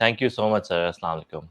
Thank you so much, sir. Assalamu alaikum.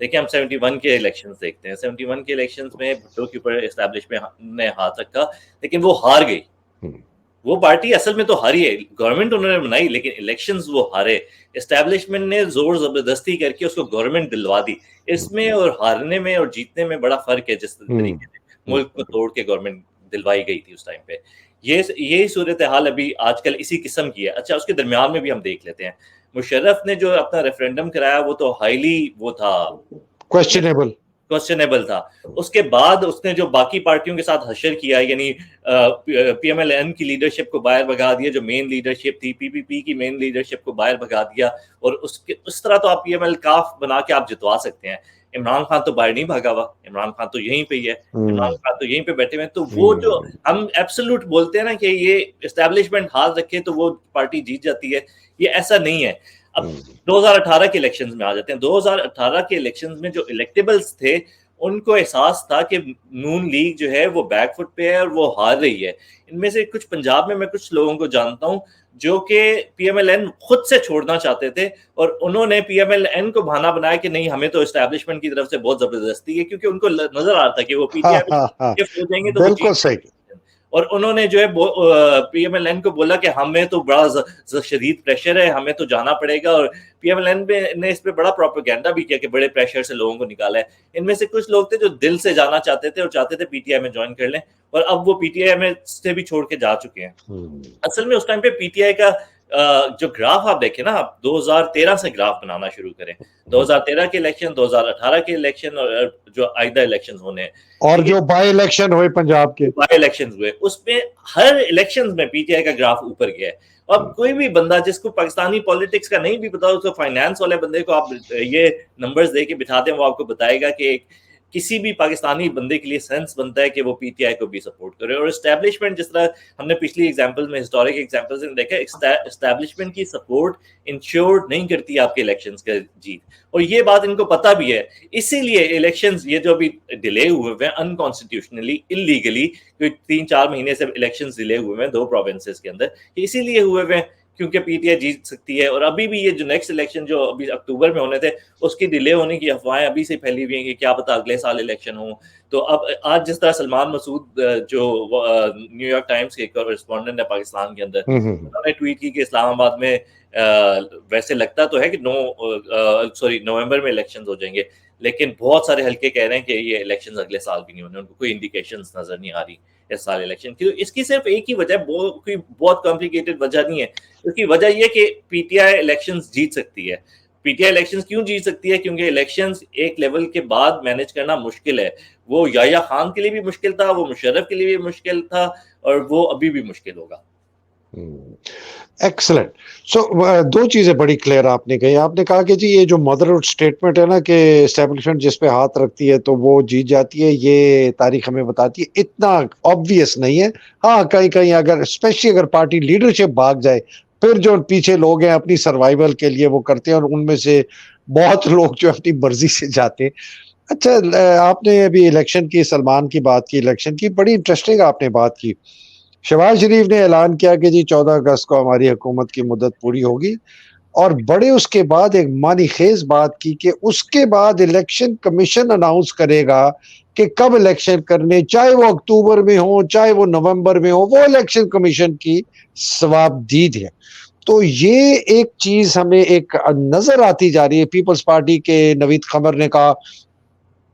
دیکھیں ہم 71 کے الیکشنز دیکھتے ہیں. 71 کے الیکشنز میں بھٹو کے اوپر اسٹیبلشمنٹ نے ہاتھ رکھا لیکن وہ ہار گئی. وہ پارٹی اصل میں تو ہاری ہے, گورنمنٹ انہوں نے بنائی لیکن الیکشنز وہ ہارے. اسٹیبلشمنٹ نے زور زبردستی کر کے اس کو گورنمنٹ دلوا دی. اس میں اور ہارنے میں اور جیتنے میں بڑا فرق ہے. جس طریقے سے ملک کو توڑ کے گورنمنٹ دلوائی گئی تھی اس ٹائم پہ, یہی صورتحال ابھی آج کل اسی قسم کی ہے. اچھا اس کے درمیان میں بھی ہم دیکھ لیتے ہیں, مشرف نے جو اپنا ریفرینڈم کرایا وہ تو ہائیلی وہ تھا کوسچنیبل تھا. اس کے بعد اس نے جو باقی پارٹیوں کے ساتھ حشر کیا, یعنی پی ایم ایل این کی لیڈرشپ کو باہر بھگا دیا, جو مین لیڈرشپ تھی, پی پی پی کی مین لیڈرشپ کو باہر بھگا دیا, اور اس طرح تو آپ پی ایم ایل کاف بنا کے آپ جتوا سکتے ہیں. عمران خان تو باہر نہیں بھاگا ہوا, عمران خان تو یہیں پہ ہی ہے, عمران خان تو یہیں پہ بیٹھے ہوئے ہیں. تو وہ جو ہم ایبسولوٹ بولتے ہیں نا کہ یہ اسٹیبلشمنٹ ہاتھ رکھے تو وہ پارٹی جیت جاتی ہے, یہ ایسا نہیں ہے. اب 2018 کے الیکشنز میں آ جاتے ہیں. 2018 کے الیکشنز میں جو الیکٹیبلز تھے ان کو احساس تھا کہ نون لیگ جو ہے وہ بیک فٹ پہ ہے اور وہ ہار رہی ہے. ان میں سے کچھ پنجاب میں کچھ لوگوں کو جانتا ہوں جو کہ پی ایم ایل این خود سے چھوڑنا چاہتے تھے, اور انہوں نے پی ایم ایل این کو بہانہ بنایا کہ نہیں ہمیں تو اسٹیبلشمنٹ کی طرف سے بہت زبردستی ہے, کیونکہ ان کو نظر آتا تھا کہ وہ پی ٹی آئی میں ہو جائیں گے تو وہ بالکل صحیح. اور انہوں نے جو ہے پی ایم ایل این کو بولا کہ ہمیں تو بڑا شدید پریشر ہے, ہمیں تو جانا پڑے گا. اور پی ایم ایل این نے اس پہ بڑا پروپیگنڈا بھی کیا کہ بڑے پریشر سے لوگوں کو نکالا ہے. ان میں سے کچھ لوگ تھے جو دل سے جانا چاہتے تھے اور چاہتے تھے پی ٹی آئی میں جوائن کر لیں, اور اب وہ پی ٹی آئی میں سے بھی چھوڑ کے جا چکے ہیں. اصل میں اس ٹائم پہ پی ٹی آئی کا جو گراف آپ دیکھیں نا, آپ 2013 سے گراف بنانا شروع کریں. 2013 کے الیکشن, 2018 کے الیکشن, اور جو آئندہ الیکشن ہونے ہیں, اور جو بائی الیکشن ہوئے پنجاب کے, بائی الیکشن ہوئے, اس میں ہر الیکشن میں پی ٹی آئی کا گراف اوپر گیا ہے. اب کوئی بھی بندہ جس کو پاکستانی پالیٹکس کا نہیں بھی پتا, اس کو فائنانس والے بندے کو آپ یہ نمبرز دے کے بٹھا دیں, وہ آپ کو بتائے گا کہ کسی بھی پاکستانی بندے کے لیے سینس بنتا ہے کہ وہ پی ٹی آئی کو بھی سپورٹ کرے. اور اسٹیبلشمنٹ جس طرح ہم نے پچھلی ایگزامپل میں, ہسٹورک ایگزامپلز میں دیکھا, اسٹیبلشمنٹ کی سپورٹ انشور نہیں کرتی آپ کے الیکشنز کا جیت, اور یہ بات ان کو پتہ بھی ہے. اسی لیے الیکشنز یہ جو ابھی ڈیلے ہوئے ہوئے ہیں انکانسٹیٹیوشنلی, انلیگلی, کوئی 3-4 مہینے سے الیکشنز ڈیلے ہوئے ہیں 2 پروونسز کے اندر, اسی لیے ہوئے ہوئے ہیں کیونکہ پی ٹی آئی جیت سکتی ہے. اور ابھی بھی یہ جو نیکسٹ الیکشن جو ابھی اکتوبر میں ہونے تھے, اس کی ڈیلے ہونے کی افواہیں ابھی سے پھیلی ہوئی ہیں کہ کیا پتہ اگلے سال الیکشن ہوں. تو اب آج جس طرح سلمان مسعود جو نیو یارک ٹائمز کے کورسپونڈنٹ ہے پاکستان کے اندر, انہوں نے ٹویٹ کی کہ اسلام آباد میں ویسے لگتا تو ہے کہ نومبر میں الیکشنز ہو جائیں گے, لیکن بہت سارے حلقے کہہ رہے ہیں کہ یہ الیکشنز اگلے سال بھی نہیں ہونے, ان کو کوئی انڈیکیشنز نظر نہیں آ رہی اس سال الیکشن کی. اس کی صرف ایک ہی وجہ ہے, کوئی بہت کمپلیکیٹڈ وجہ نہیں ہے. اس کی وجہ یہ کہ پی ٹی آئی الیکشنز جیت سکتی ہے. پی ٹی آئی الیکشنز کیوں جیت سکتی ہے؟ کیونکہ الیکشنز ایک لیول کے بعد مینیج کرنا مشکل ہے. وہ یحییٰ خان کے لیے بھی مشکل تھا, وہ مشرف کے لیے بھی مشکل تھا, اور وہ ابھی بھی مشکل ہوگا. ایکسلنٹ. سو 2 چیزیں بڑی کلیئر آپ نے کہی. آپ نے کہا کہ جی یہ جو مدر اسٹیٹمنٹ ہے نا کہ اسٹیبلشمنٹ جس پہ ہاتھ رکھتی ہے تو وہ جیت جاتی ہے, یہ تاریخ ہمیں بتاتی ہے. اتنا آبویس نہیں ہے. ہاں کہیں اگر اسپیشلی اگر پارٹی لیڈرشپ بھاگ جائے, پھر جو پیچھے لوگ ہیں اپنی سروائیول کے لیے وہ کرتے ہیں, اور ان میں سے بہت لوگ جو اپنی مرضی سے جاتے ہیں. اچھا آپ نے ابھی الیکشن کی, سلمان کی بات کی, الیکشن کی بڑی انٹرسٹنگ آپ نے بات کی. شہباز شریف نے اعلان کیا کہ جی 14 اگست کو ہماری حکومت کی مدت پوری ہوگی, اور بڑے اس کے بعد ایک معنی خیز بات کی کہ اس کے بعد الیکشن کمیشن اناؤنس کرے گا کہ کب الیکشن کرنے, چاہے وہ اکتوبر میں ہو چاہے وہ نومبر میں ہو, وہ الیکشن کمیشن کی ثوابدید ہے. تو یہ ایک چیز ہمیں ایک نظر آتی جا رہی ہے. پیپلز پارٹی کے نوید قمر نے کہا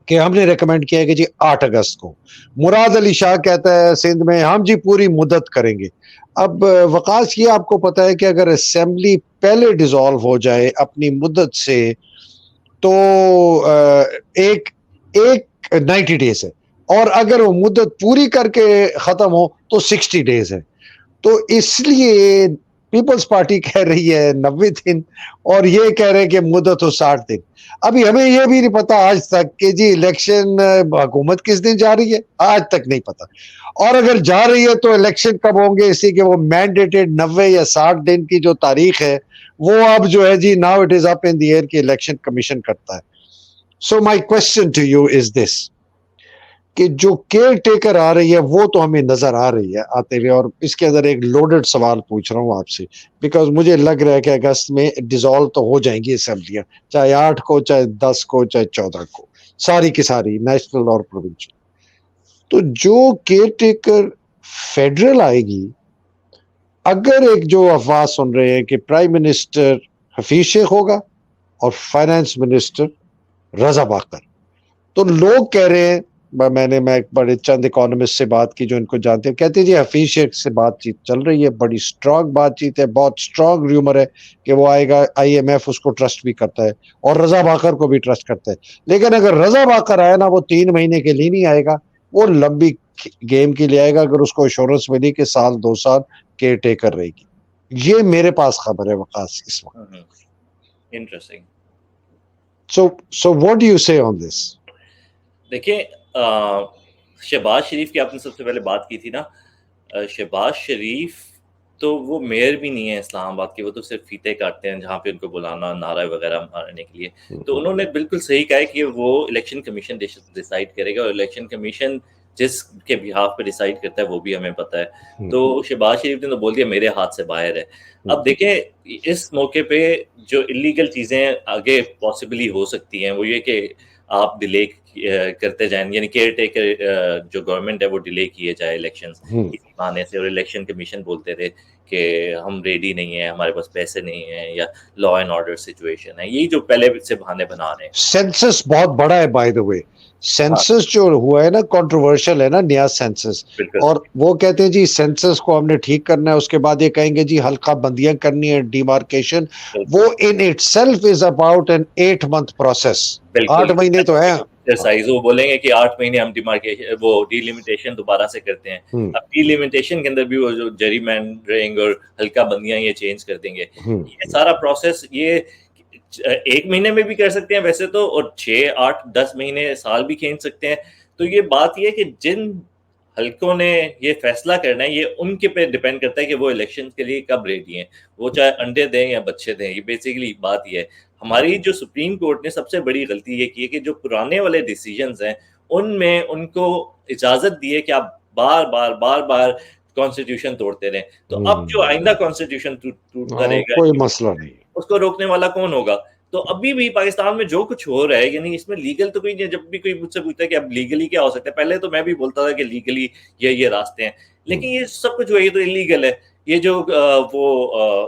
کہ ہم نے ریکمینڈ کیا ہے کہ جی 8 اگست کو. مراد علی شاہ کہتا ہے سندھ میں ہم جی پوری مدت کریں گے. اب وقاص یہ آپ کو پتا ہے کہ اگر اسمبلی پہلے ڈیزالو ہو جائے اپنی مدت سے تو ایک 90 ڈیز ہے, اور اگر وہ مدت پوری کر کے ختم ہو تو 60 ڈیز ہے. تو اس لیے پیپلز پارٹی کہہ رہی ہے 90 دن, اور یہ کہہ رہے ہیں کہ مدت ہو 60 دن. ابھی ہمیں یہ بھی نہیں پتا آج تک کہ جی الیکشن حکومت کس دن جا رہی ہے, آج تک نہیں پتا. اور اگر جا رہی ہے تو الیکشن کب ہوں گے, اسی کہ وہ مینڈیٹڈ 90 یا 60 دن کی جو تاریخ ہے وہ اب جو ہے جی now it is up in the air کی الیکشن کمیشن کرتا ہے. So my question to you is this, کہ جو کیئر ٹیکر آ رہی ہے وہ تو ہمیں نظر آ رہی ہے آتے ہوئے. اور اس کے اندر ایک لوڈڈ سوال پوچھ رہا ہوں آپ سے، بیکاز مجھے لگ رہا ہے کہ اگست میں ڈیزالو تو ہو جائیں گی اسمبلیاں، چاہے 8 کو، چاہے 10 کو، چاہے 14 کو، ساری کی ساری نیشنل اور پروونشل. تو جو کیئر ٹیکر فیڈرل آئے گی، اگر ایک جو افواہ سن رہے ہیں کہ پرائم منسٹر حفیظ شیخ ہوگا اور فائنانس منسٹر رضا باقر، تو لوگ کہہ رہے ہیں، میں بڑے چند اکانومسٹ سے بات کی جو ان کو جانتے ہیں، کہتے ہیں جی حفیظ شیخ سے بات چیت چل رہی ہے، بڑی اسٹرانگ بات چیت ہے، بہت اسٹرانگ ریومر ہے کہ وہ آئے گا، آئی ایم ایف اس کو ٹرسٹ بھی کرتا ہے اور رضا باقر کو بھی ٹرسٹ کرتا ہے. لیکن اگر رضا باقر آیا نا، وہ 3 مہینے کے لیے نہیں آئے گا، وہ لمبی گیم کے لیے آئے گا، اگر اس کو ایشورنس ملی کہ 1-2 سال کیئر ٹیکر رہے گی. یہ میرے پاس خبر ہے وقاص اس وقت. Interesting. So what do you say on this? دیکھیں شہباز شریف کی آپ نے سب سے پہلے بات کی تھی نا. شہباز شریف تو وہ میئر بھی نہیں ہے اسلام آباد کے، وہ تو صرف فیتے کاٹتے ہیں جہاں پہ ان کو بلانا نعرہ وغیرہ مارنے کے لیے. تو انہوں نے بالکل صحیح کہا ہے کہ وہ الیکشن کمیشن ڈیسائیڈ کرے گا، اور الیکشن کمیشن جس کے بہاف پہ ڈیسائیڈ کرتا ہے وہ بھی ہمیں پتہ ہے. تو شہباز شریف نے تو بول دیا میرے ہاتھ سے باہر ہے. اب دیکھیں اس موقع پہ جو انلیگل چیزیں آگے پاسبلی ہو سکتی ہیں وہ یہ کہ آپ ڈیلے کرتے جائیں، یعنی کیئر ٹیکر جو گورنمنٹ ہے وہ ڈیلے کیے جائے الیکشنز کسی بہانے سے. اور الیکشن کمیشن بولتے تھے کہ ہم ریڈی نہیں ہیں، ہمارے پاس پیسے نہیں ہیں، یا لا اینڈ آرڈر سچویشن ہے. یہی جو پہلے سے بہانے بنا رہے ہیں. سینسس بہت بڑا ہے بائی دا وے. سینسس جو ہوا ہے نا کنٹروورشل ہے نا، نیا سینسس. اور وہ کہتے ہیں جی سینسس کو ہم نے ٹھیک کرنا ہے، اس کے بعد یہ کہیں گے جی حلقہ بندیاں کرنی ہے، ڈیمارکیشن. وہ in it self is about an 8 month process. 8 مہینے تو ہے. وہ بولیں گے کہ 8 مہینے ہم ڈیمارکیشن وہ ڈیلیمیٹیشن دوبارہ سے کرتے ہیں. اب ڈیلیمیٹیشن کے اندر بھی وہ جو جری مینڈرنگ اور حلقہ بندیاں یہ چینج کر دیں گے. یہ سارا پروسیس یہ 1 مہینے میں بھی کر سکتے ہیں ویسے تو، اور 6, 8, 10 مہینے سال بھی کھینچ سکتے ہیں. تو یہ بات یہ کہ جن حلقوں نے یہ فیصلہ کرنا ہے، یہ ان کے پہ ڈیپینڈ کرتا ہے کہ وہ الیکشن کے لیے کب ریڈی ہیں، وہ چاہے انڈے دیں یا بچے دیں. یہ بیسیکلی بات یہ ہے. ہماری جو سپریم کورٹ نے سب سے بڑی غلطی یہ کی ہے کہ جو پرانے والے ڈیسیجنز ہیں ان میں ان کو اجازت دی ہے کہ آپ بار بار کانسٹیٹیوشن توڑتے رہیں. تو اب جو آئندہ کانسٹیٹیوشن ٹوٹتا رہے گا کوئی مسئلہ نہیں، اس کو روکنے والا کون ہوگا؟ تو ابھی بھی پاکستان میں جو کچھ ہو رہا ہے، یعنی اس میں لیگل تو کوئی نہیں. جب بھی کوئی مجھ سے پوچھتا ہے کہ اب لیگلی کیا ہو سکتا ہے، پہلے تو میں بھی بولتا تھا کہ لیگلی یہ راستے ہیں، لیکن یہ سب کچھ یہ تو انلیگل ہے. یہ جو وہ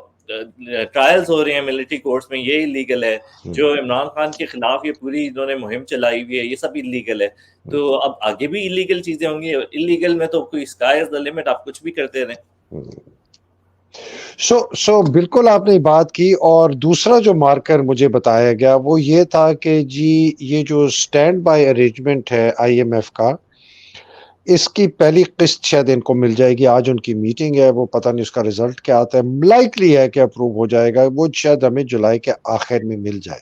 ٹرائلز ہو رہے ہیں ملٹری کورٹس میں یہ انلیگل ہے. جو عمران خان کے خلاف یہ پوری انہوں نے مہم چلائی ہوئی ہے یہ سب انلیگل ہے. تو اب آگے بھی انلیگل چیزیں ہوں گی. انلیگل میں تو کوئی اسکائی از دی لمٹ، آپ کچھ بھی کرتے رہیں. سو بالکل آپ نے بات کی. اور دوسرا جو مارکر مجھے بتایا گیا وہ یہ تھا کہ جی یہ جو اسٹینڈ بائی ارینجمنٹ ہے آئی ایم ایف کا، اس کی پہلی قسط شاید ان کو مل جائے گی. آج ان کی میٹنگ ہے، وہ پتہ نہیں اس کا ریزلٹ کیا آتا ہے. لائکلی ہے کہ اپروو ہو جائے گا، وہ شاید ہمیں جولائی کے آخر میں مل جائے.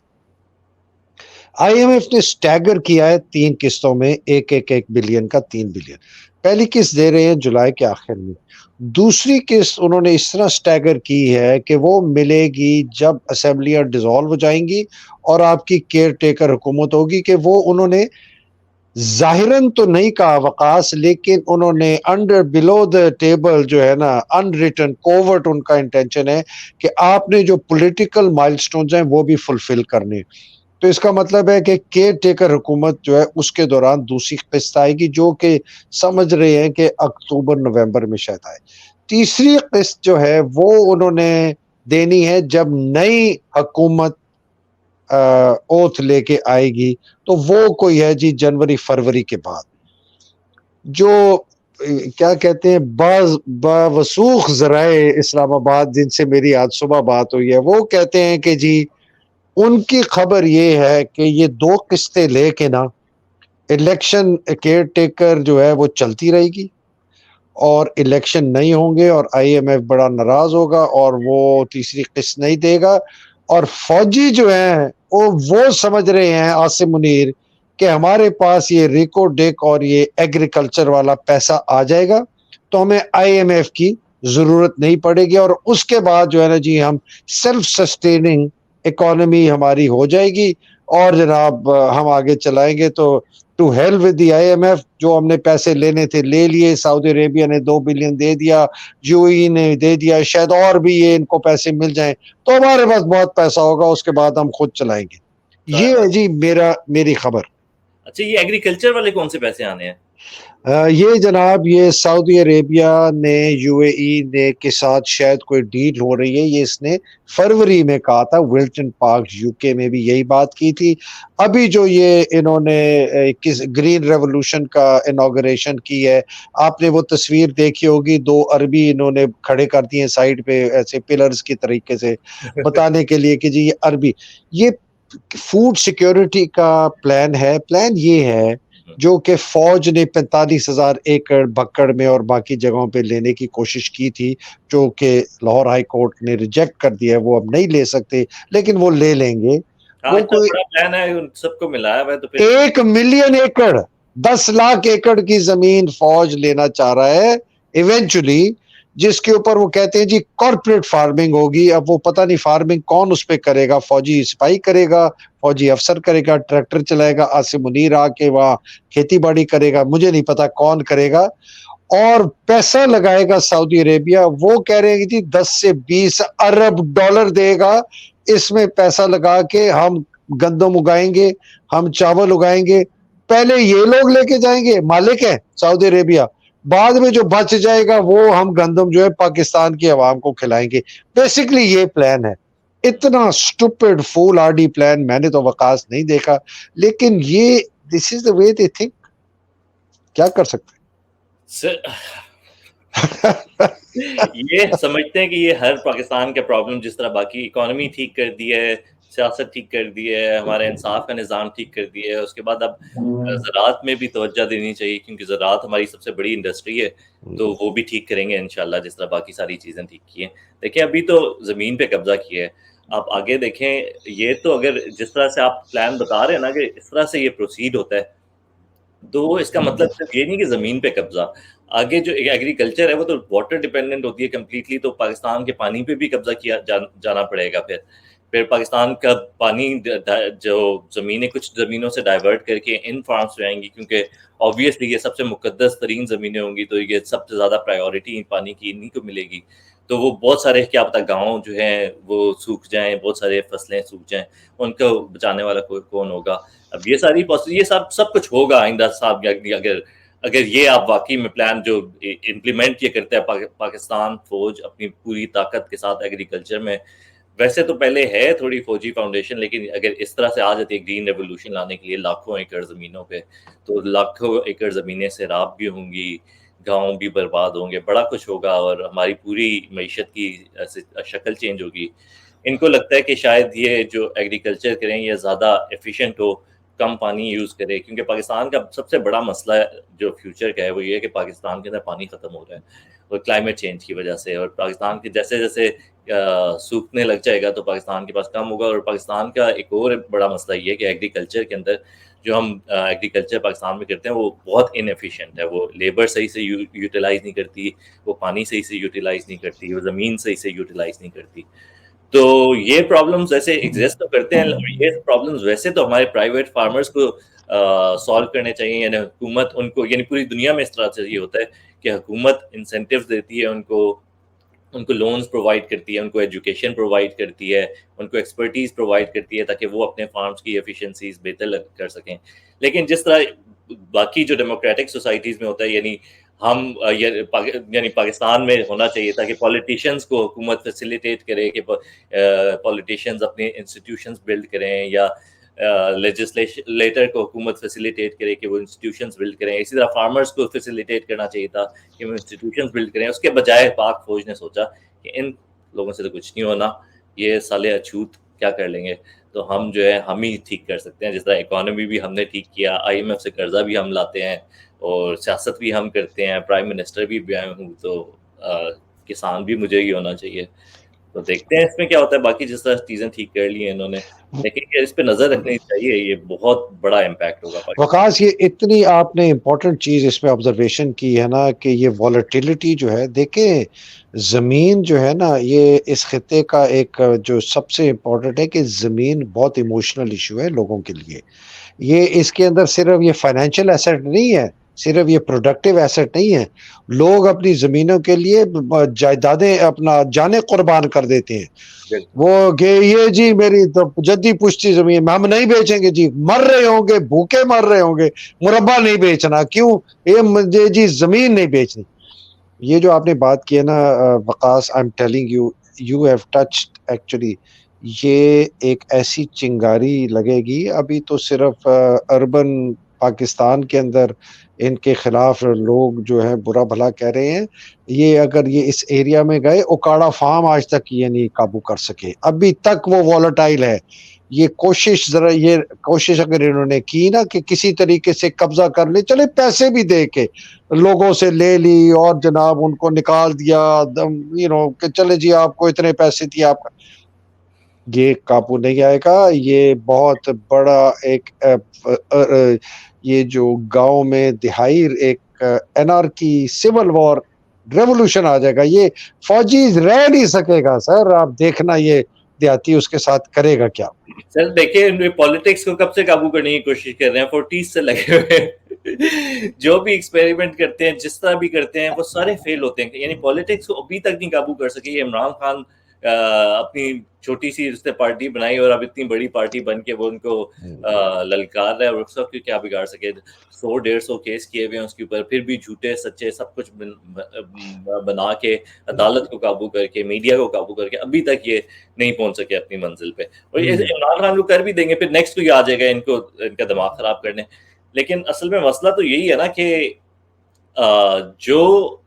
آئی ایم ایف نے سٹیگر کیا ہے 3 قسطوں میں 1 بلین کا 3 بلین. پہلی قسط دے رہے ہیں جولائی کے آخر میں. دوسری قسط انہوں نے اس طرح سٹیگر کی ہے کہ وہ ملے گی جب اسمبلیاں ڈیزالو ہو جائیں گی اور آپ کی کیئر ٹیکر حکومت ہوگی. کہ وہ انہوں نے ظاہراً تو نہیں کہا وقاص، لیکن انہوں نے انڈر بلو دا ٹیبل جو ہے نا ان ریٹن کوورٹ ان کا انٹینشن ہے کہ آپ نے جو پولیٹیکل مائل سٹونز ہیں وہ بھی فلفل کرنے. تو اس کا مطلب ہے کہ کیئر ٹیکر حکومت جو ہے اس کے دوران دوسری قسط آئے گی، جو کہ سمجھ رہے ہیں کہ اکتوبر نومبر میں شاید آئے. تیسری قسط جو ہے وہ انہوں نے دینی ہے جب نئی حکومت اوتھ لے کے آئے گی، تو وہ کوئی ہے جی جنوری فروری کے بعد. جو کیا کہتے ہیں باوثوق ذرائع اسلام آباد جن سے میری آج صبح بات ہوئی ہے، وہ کہتے ہیں کہ جی ان کی خبر یہ ہے کہ یہ 2 قسطیں لے کے نا الیکشن کیئر ٹیکر جو ہے وہ چلتی رہے گی اور الیکشن نہیں ہوں گے، اور آئی ایم ایف بڑا ناراض ہوگا اور وہ تیسری قسط نہیں دے گا. اور فوجی جو ہیں وہ سمجھ رہے ہیں عاصم منیر کہ ہمارے پاس یہ ریکو ڈیک اور یہ ایگریکلچر والا پیسہ آ جائے گا تو ہمیں آئی ایم ایف کی ضرورت نہیں پڑے گی، اور اس کے بعد جو ہے نا جی ہم سیلف سسٹیننگ اکانومی ہماری ہو جائے گی اور جناب ہم آگے چلائیں گے. تو to hell with the I M F, جو ہم نے پیسے لینے تھے لے لیے، سعودی عربیہ نے 2 بلین دے دیا، یو ای نے دے دیا، شاید اور بھی یہ ان کو پیسے مل جائیں تو ہمارے پاس بہت پیسہ ہوگا، اس کے بعد ہم خود چلائیں گے. یہ ہے جی میری خبر. اچھا یہ ایگریکلچر والے کون سے پیسے آنے ہیں؟ یہ جناب یہ سعودی عربیہ نے یو اے ای نے کے ساتھ شاید کوئی ڈیل ہو رہی ہے، یہ اس نے فروری میں کہا تھا، ولٹن پارک یو کے میں بھی یہی بات کی تھی. ابھی جو یہ انہوں نے گرین ریولوشن کا انوگریشن کی ہے، آپ نے وہ تصویر دیکھی ہوگی، 2 عربی انہوں نے کھڑے کر دیے سائڈ پہ ایسے پلرز کی طریقے سے بتانے کے لیے کہ جی یہ عربی، یہ فوڈ سیکیورٹی کا پلان ہے. پلان یہ ہے جو کہ فوج نے 45,000 ایکڑ بھکڑ میں اور باقی جگہوں پہ لینے کی کوشش کی تھی، جو کہ لاہور ہائی کورٹ نے ریجیکٹ کر دیا ہے، وہ اب نہیں لے سکتے لیکن وہ لے لیں گے. وہ کوئی بڑا پلان ہے، سب کو ملایا ہوا ہے تو پھر 1 ملین ایکڑ 10 لاکھ ایکڑ کی زمین فوج لینا چاہ رہا ہے ایونچولی، جس کے اوپر وہ کہتے ہیں جی کارپوریٹ فارمنگ ہوگی. اب وہ پتہ نہیں فارمنگ کون اس پہ کرے گا، فوجی سپاہی کرے گا، فوجی افسر کرے گا، ٹریکٹر چلائے گا، آصم منیر آ کے وہاں کھیتی باڑی کرے گا، مجھے نہیں پتا کون کرے گا. اور پیسہ لگائے گا سعودی عربیہ، وہ کہہ رہے ہیں جی 10 سے 20 ارب ڈالر دے گا، اس میں پیسہ لگا کے ہم گندم اگائیں گے، ہم چاول اگائیں گے. پہلے یہ لوگ لے کے جائیں گے، مالک ہے سعودی عربیہ، بعد میں جو بچ جائے گا وہ ہم گندم جو ہے پاکستان کی عوام کو کھلائیں گے. بیسکلی یہ پلان ہے. اتنا سٹوپڈ فول آرڈی پلان میں نے تو وقاص نہیں دیکھا، لیکن یہ دس از دا وے دے تھنک. کیا کر سکتے یہ سمجھتے ہیں کہ یہ ہر پاکستان کا پرابلم، جس طرح باقی اکانومی ٹھیک کر دی ہے، سیاست ٹھیک کر دی ہے، ہمارا انصاف کا نظام ٹھیک کر دیا ہے، اس کے بعد اب زراعت میں بھی توجہ دینی چاہیے، کیونکہ زراعت ہماری سب سے بڑی انڈسٹری ہے، تو وہ بھی ٹھیک کریں گے انشاءاللہ، جس طرح باقی ساری چیزیں ٹھیک کی ہیں. دیکھیں ابھی تو زمین پہ قبضہ کیا ہے، آپ آگے دیکھیں. یہ تو اگر جس طرح سے آپ پلان بتا رہے ہیں نا کہ اس طرح سے یہ پروسیڈ ہوتا ہے، تو اس کا مطلب صرف یہ نہیں کہ زمین پہ قبضہ، آگے جو ایگریکلچر ہے وہ تو واٹر ڈیپینڈنٹ ہوتی ہے کمپلیٹلی، تو پاکستان کے پانی پہ بھی قبضہ کیا جانا پڑے گا. پھر پاکستان کا پانی جو زمینیں کچھ زمینوں سے ڈائیورٹ کر کے ان فارمز پہ آئیں گی، کیونکہ آبویسلی یہ سب سے مقدس ترین زمینیں ہوں گی، تو یہ سب سے زیادہ پرائیورٹی پانی کی انہیں کو ملے گی. تو وہ بہت سارے کیا پتہ گاؤں جو ہیں وہ سوکھ جائیں، بہت سارے فصلیں سوکھ جائیں، ان کو بچانے والا کون ہوگا؟ اب یہ ساری یہ سب کچھ ہوگا آئندہ صاحب، اگر یہ آپ واقعی میں پلان جو امپلیمنٹ یہ کرتا ہے پاکستان فوج اپنی پوری طاقت کے ساتھ ایگریکلچر میں. ویسے تو پہلے ہے تھوڑی فوجی فاؤنڈیشن، لیکن اگر اس طرح سے آ جاتی ہے گرین ریولوشن لانے کے لیے لاکھوں ایکڑ زمینوں پہ، تو لاکھوں ایکڑ زمینیں سیراب بھی ہوں گی، گاؤں بھی برباد ہوں گے، بڑا کچھ ہوگا، اور ہماری پوری معیشت کی شکل چینج ہوگی. ان کو لگتا ہے کہ شاید یہ جو ایگریکلچر کریں یہ زیادہ ایفیشینٹ ہو، کم پانی یوز کرے، کیونکہ پاکستان کا سب سے بڑا مسئلہ جو فیوچر کا ہے وہ یہ ہے کہ پاکستان کے اندر پانی ختم ہو رہا ہے، اور کلائمیٹ چینج کی وجہ سے، اور پاکستان کے جیسے جیسے سوکھنے لگ جائے گا تو پاکستان کے پاس کم ہوگا. اور پاکستان کا ایک اور بڑا مسئلہ یہ ہے کہ ایگریکلچر کے اندر جو ہم ایگریکلچر پاکستان میں کرتے ہیں وہ بہت انیفیشینٹ ہے، وہ لیبر صحیح سے یوٹیلائز نہیں کرتی، وہ پانی صحیح سے یوٹیلائز نہیں کرتی، وہ زمین صحیح سے یوٹیلائز نہیں کرتی. تو یہ پرابلمز ویسے ایگزسٹ تو کرتے ہیں، اور یہ پرابلمز ویسے تو ہمارے پرائیویٹ فارمرز کو سالو کرنے چاہیے، یعنی حکومت ان کو، یعنی پوری دنیا میں اس طرح سے یہ ہوتا ہے کہ حکومت انسینٹیوز دیتی ہے، ان کو لونز پرووائڈ کرتی ہے، ان کو ایجوکیشن پرووائڈ کرتی ہے، ان کو ایکسپرٹیز پرووائڈ کرتی ہے تاکہ وہ اپنے فارمز کی ایفیشنسیز بہتر کر سکیں. لیکن جس طرح باقی جو ڈیموکریٹک سوسائٹیز میں ہوتا ہے، یعنی یعنی پاکستان میں ہونا چاہیے تھا کہ پولیٹیشینز کو حکومت فیسیلیٹیٹ کرے، کہ پولیٹیشینز اپنے انسٹیٹیوشنز بلڈ کریں، یا لیجسلیٹر کو حکومت فیسیلیٹیٹ کرے کہ وہ انسٹیٹیوشنز بلڈ کریں. اسی طرح فارمرز کو فیسیلیٹیٹ کرنا چاہیے تھا کہ وہ انسٹیٹیوشنز بلڈ کریں. اس کے بجائے پاک فوج نے سوچا کہ ان لوگوں سے تو کچھ نہیں ہونا، یہ سالے اچھوت کیا کر لیں گے، تو ہم جو ہے ہم ہی ٹھیک کر سکتے ہیں. جس طرح اکانومی بھی ہم نے ٹھیک کیا، آئی ایم ایف سے قرضہ بھی ہم لاتے ہیں، اور سیاست بھی ہم کرتے ہیں، پرائم منسٹر بھی میں ہوں، تو کسان بھی مجھے ہی ہونا چاہیے. تو دیکھتے ہیں اس میں کیا ہوتا ہے. باقی جس طرح چیزیں ٹھیک کر لی ہیں انہوں نے، لیکن اس پہ نظر رکھنی چاہیے، یہ بہت بڑا امپیکٹ ہوگا. وقاص یہ اتنی آپ نے امپورٹنٹ چیز اس میں آبزرویشن کی ہے نا کہ یہ والیٹیلٹی جو ہے، دیکھیں زمین جو ہے نا، یہ اس خطے کا ایک جو سب سے امپورٹنٹ ہے کہ زمین بہت ایموشنل ایشو ہے لوگوں کے لیے. یہ اس کے اندر صرف یہ فائنینشیل ایسٹ نہیں ہے, صرف یہ پروڈکٹیو ایسٹ نہیں ہے. لوگ اپنی زمینوں کے لیے جائیدادیں اپنا جانیں قربان کر دیتے ہیں. وہ کہ یہ جی میری تو جدی پشتی زمین ہم نہیں بیچیں گے جی, مر رہے ہوں گے, بھوکے مر رہے ہوں گے, مربع نہیں بیچنا, کیوں یہ مجھے جی زمین نہیں بیچنی. یہ جو آپ نے بات کی ہے نا Waqas, I am telling you, you have touched actually, یہ ایک ایسی چنگاری لگے گی. ابھی تو صرف اربن پاکستان کے اندر ان کے خلاف لوگ جو ہے برا بھلا کہہ رہے ہیں. یہ اگر یہ اس ایریا میں گئے, اوکاڑا فارم آج تک یہ نہیں قابو کر سکے, ابھی تک وہ والٹائل ہے. یہ کوشش اگر انہوں نے کی نا کہ کسی طریقے سے قبضہ کر لے, چلے پیسے بھی دے کے لوگوں سے لے لی اور جناب ان کو نکال دیا, کہ چلے جی آپ کو اتنے پیسے دیے, آپ کا یہ قابو نہیں آئے گا. یہ بہت بڑا ایک یہ جو گاؤں میں دہائی ایک انارکی, سول وار, ریولوشن آ جائے گا. یہ فوجی رہ نہیں سکے گا سر, آپ دیکھنا یہ دیہاتی اس کے ساتھ کرے گا کیا. سر دیکھیں پالیٹکس کو کب سے قابو کرنے کی کوشش کر رہے ہیں, 40 سے لگے ہوئے جو بھی ایکسپیریمنٹ کرتے ہیں, جس طرح بھی کرتے ہیں, وہ سارے فیل ہوتے ہیں. یعنی پالیٹکس کو ابھی تک نہیں قابو کر سکے. یہ عمران خان اپنی چھوٹی سی اس نے پارٹی بنائی اور اب اتنی بڑی پارٹی بن کے وہ ان کو للکار رہا ہے, اور اس وقت کیا بگاڑ سکے. 100-150 کیس کیے ہوئے ہیں اس کے اوپر, پھر بھی جھوٹے سچے سب کچھ بنا کے, عدالت کو قابو کر کے, میڈیا کو قابو کر کے ابھی تک یہ نہیں پہنچ سکے اپنی منزل پہ. اور یہ عمران خان کو کر بھی دیں گے, پھر نیکسٹ کوئی آ جائے گا ان کا دماغ خراب کرنے. لیکن اصل میں مسئلہ تو یہی ہے نا کہ جو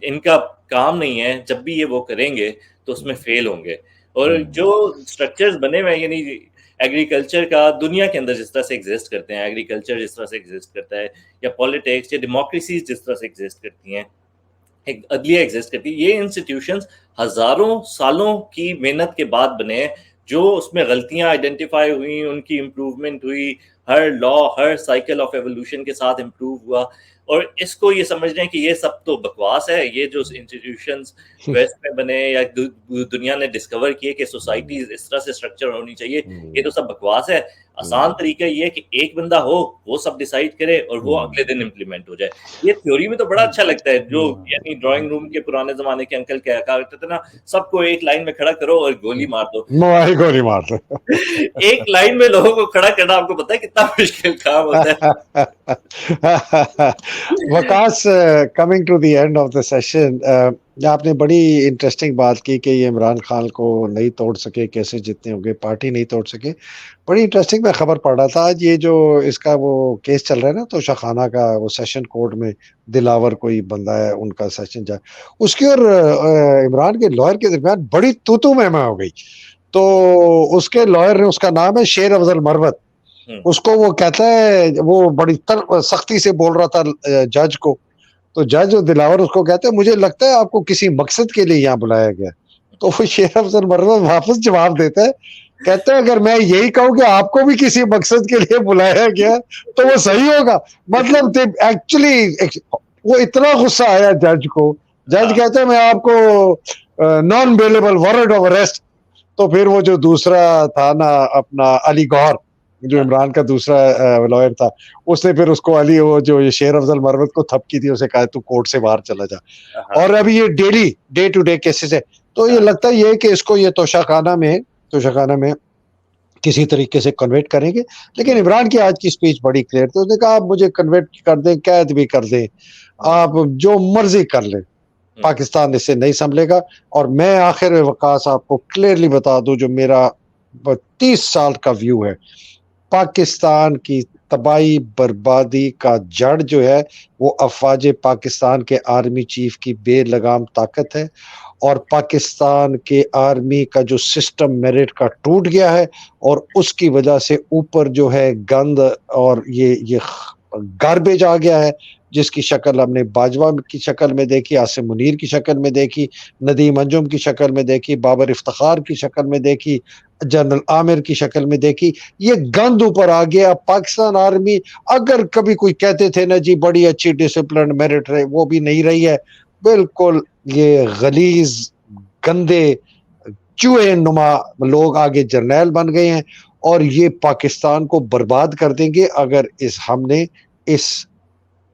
ان کا کام نہیں ہے, جب بھی یہ وہ کریں گے تو اس میں فیل ہوں گے. اور جو سٹرکچرز بنے ہوئے ہیں, یعنی ایگریکلچر کا دنیا کے اندر جس طرح سے ایگزسٹ کرتے ہیں, ایگریکلچر جس طرح سے ایگزسٹ کرتا ہے, یا پالیٹکس یا ڈیموکریسیز جس طرح سے ایگزسٹ کرتی ہیں, ایک عدلیہ ایگزسٹ کرتی ہے, یہ انسٹیٹیوشنز ہزاروں سالوں کی محنت کے بعد بنے ہیں. جو اس میں غلطیاں آئیڈینٹیفائی ہوئی, ان کی امپروومنٹ ہوئی, ہر لا ہر سائیکل آف ایوولوشن کے ساتھ امپروو ہوا. اور اس کو یہ سمجھ رہے ہیں کہ یہ سب تو بکواس ہے. یہ جو انسٹیٹیوشنز ویسٹ میں بنے یا دنیا نے ڈسکور کیے کہ سوسائٹیز اس طرح سے اسٹرکچر ہونی چاہیے, یہ تو سب بکواس ہے. آسان طریقہ یہ ہے کہ ایک بندہ ہو, وہ سب ڈیسائیڈ کرے اور وہ اگلے دن امپلیمنٹ ہو جائے. یہ تھیوری میں تو بڑا اچھا لگتا ہے, جو یعنی ڈرائنگ روم کے پرانے زمانے کے انکل کہا کرتے تھے نا, سب کو ایک لائن میں کھڑا کرو اور گولی مار دو. گولی مار دو. ایک لائن میں لوگوں کو کھڑا کرنا آپ کو پتا ہے کتنا مشکل کام ہوتا ہے. Waqas, coming to the end of the session, آپ نے بڑی انٹرسٹنگ بات کی کہ یہ عمران خان کو نہیں توڑ سکے, کیسے جتنے ہوں گے, پارٹی نہیں توڑ سکے. بڑی انٹرسٹنگ میں خبر پڑھ رہا تھا آج, یہ جو اس کا وہ کیس چل رہا ہے نا توشہ خانہ کا, وہ سیشن کورٹ میں دلاور کوئی بندہ ہے, ان کا سیشن جائے, اس کی اور عمران کے لائر کے درمیان بڑی تو مہما ہو گئی. تو اس کے لائر نے, اس کا نام ہے شیر افضل مروت, اس کو وہ کہتا ہے, وہ بڑی سختی سے بول رہا تھا جج کو, تو جج اور دلاور اس کو کہتے ہیں مجھے لگتا ہے آپ کو کسی مقصد کے لیے یہاں بلایا گیا. تو وہ شیر افضل مروت واپس جواب دیتا ہے, کہتے ہیں اگر میں یہی کہوں کہ آپ کو بھی کسی مقصد کے لیے بلایا گیا تو وہ صحیح ہوگا. مطلب ایکچولی وہ اتنا غصہ آیا جج کو, جج کہتے ہیں میں آپ کو naan bailable warrant of arrest. تو پھر وہ جو دوسرا تھا نا اپنا علی گوہر, جو عمران کا دوسرا لائر تھا, اس نے پھر اس کو علی, وہ جو شیر افضل مروت کو تھپکی دی, اسے کہا تو کورٹ سے باہر چلا جا. اور ابھی یہ ڈے ٹو ڈے کیسز ہے. تو یہ لگتا ہے یہ کہ اس کو یہ توشہ خانہ میں کسی طریقے سے کنورٹ کریں گے. لیکن عمران کی آج کی اسپیچ بڑی کلیئر تھی, اس نے کہا آپ مجھے کنورٹ کر دیں, قید بھی کر دیں, آپ جو مرضی کر لیں, پاکستان اس سے نہیں سنبھلے گا. اور میں آخر میں وقاص آپ کو کلیئرلی بتا دوں, جو میرا 30 سال کا ویو ہے, پاکستان کی تباہی بربادی کا جڑ جو ہے وہ افواج پاکستان کے آرمی چیف کی بے لگام طاقت ہے, اور پاکستان کے آرمی کا جو سسٹم میرٹ کا ٹوٹ گیا ہے, اور اس کی وجہ سے اوپر جو ہے گند اور یہ گاربیج آ گیا ہے, جس کی شکل ہم نے باجوہ کی شکل میں دیکھی, عاصم منیر کی شکل میں دیکھی, ندیم انجم کی شکل میں دیکھی, بابر افتخار کی شکل میں دیکھی, جنرل عامر کی شکل میں دیکھی. یہ گند اوپر آ گیا. پاکستان آرمی اگر کبھی کوئی کہتے تھے نا جی بڑی اچھی ڈسپلن میرٹ رہے, وہ بھی نہیں رہی ہے. بالکل یہ غلیظ گندے چوہے نما لوگ آگے جرنیل بن گئے ہیں, اور یہ پاکستان کو برباد کر دیں گے اگر ہم نے اس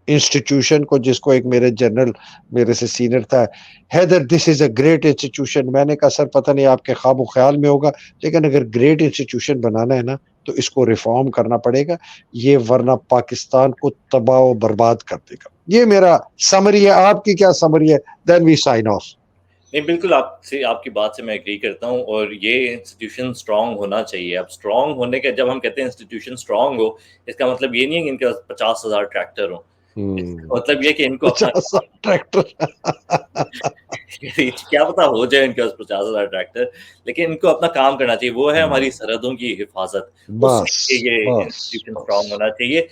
انسٹیٹیوشن کو، جس کو ایک میرے جنرل میرے سے سینئر تھا، حیدر دس از اے گریٹ انسٹیٹیوشن، میں نے کہا سر پتہ نہیں آپ کے خواب و خیال میں ہوگا، لیکن اگر گریٹ انسٹیٹیوشن بنانا ہے نا تو اس کو ریفارم کرنا پڑے گا، یہ ورنہ پاکستان کو تباہ و برباد کر دے گا۔ یہ میرا سمری ہے، آپ کی کیا سمری ہے؟ دین وی سائن آف۔ نہیں بالکل آپ کی بات سے میں ایگری کرتا ہوں، اور یہ انسٹیٹیوشن اسٹرانگ ہونا چاہیے۔ اب اسٹرانگ ہونے کے، جب ہم کہتے ہیں انسٹیٹیوشن اسٹرانگ ہو، اس کا مطلب یہ نہیں ہے کہ ان کے پاس 50,000 ٹریکٹر ہوں، مطلب یہ کہ ان کو اپنا 50 ٹریکٹر کیا پتا ہو جائے ان کے پاس 50,000 ٹریکٹر، لیکن ان کو اپنا کام کرنا چاہیے، وہ ہے ہماری سرحدوں کی حفاظت، اس بس کے لیے یہ بس انسٹیٹیوشن بس اسٹرانگ ہونا چاہیے۔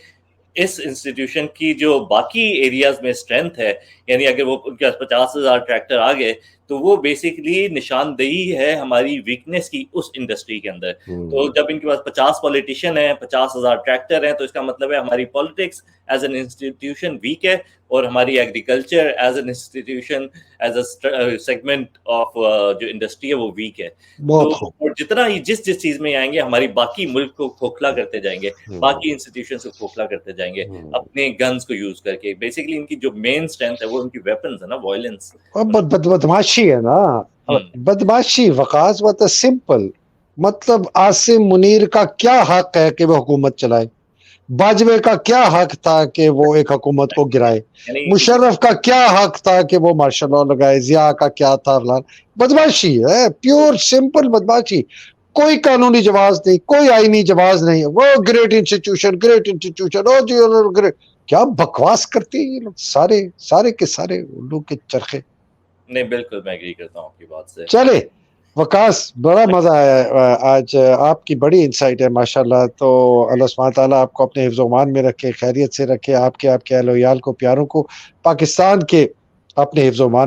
اس انسٹیٹیوشن کی جو باقی ایریاز میں اسٹرینتھ ہے، یعنی اگر وہ ان کے پاس 50,000 ٹریکٹر آ گئے تو وہ بیسیکلی نشاندہی ہے ہماری ویکنیس کی اس انڈسٹری کے اندر۔ تو جب ان کے پاس 50 پولیٹیشین ہیں، 50,000 ٹریکٹر ہیں، تو اس کا مطلب ہے ہماری politics as an institution weak ہے، اور ہماری agriculture as an institution, as a segment of جو انڈسٹری ہے وہ ویک ہے۔ تو بہت خوب۔ اور جتنا ہی جس چیز میں آئیں گے، ہماری باقی ملک کو کھوکھلا کرتے جائیں گے، باقی انسٹیٹیوشنز کو کھوکھلا کرتے جائیں گے اپنے گنز کو یوز کر کے۔ بیسیکلی ان کی جو مین اسٹرینتھ ہے وہ ان کی ویپنز ہے نا، وائلنس۔ بدماشی ہے نا، بدماشی۔ وقاص بات سمپل، مطلب عاصم منیر کا کیا حق ہے کہ وہ حکومت چلائے؟ باجوے کا کیا حق تھا کہ وہ ایک حکومت کو گرائے؟ مشرف کا کیا حق تھا کہ وہ مارشل لا لگائے؟ ضیاء کا کیا تھا؟ بدماشی ہے، پیور سمپل بدماشی۔ کوئی قانونی جواز نہیں، کوئی آئینی جواز نہیں، وہ گریٹ انسٹیٹیوشن او جی گریٹ، کیا بکواس کرتے ہیں یہ لوگ، سارے کے سارے الو کے چرخے۔ نہیں بالکل میں ایگری کرتا ہوں آپ کی بات سے۔ چلے وقاص، بڑا مزہ آیا آج، آپ کی بڑی انسائٹ ہے ماشاءاللہ۔ تو اللہ سبحانہ تعالیٰ آپ کو اپنے حفظ و امان میں رکھے، خیریت سے رکھے، آپ کے اہل و عیال کو، پیاروں کو، پاکستان کے اپنے حفظ و امان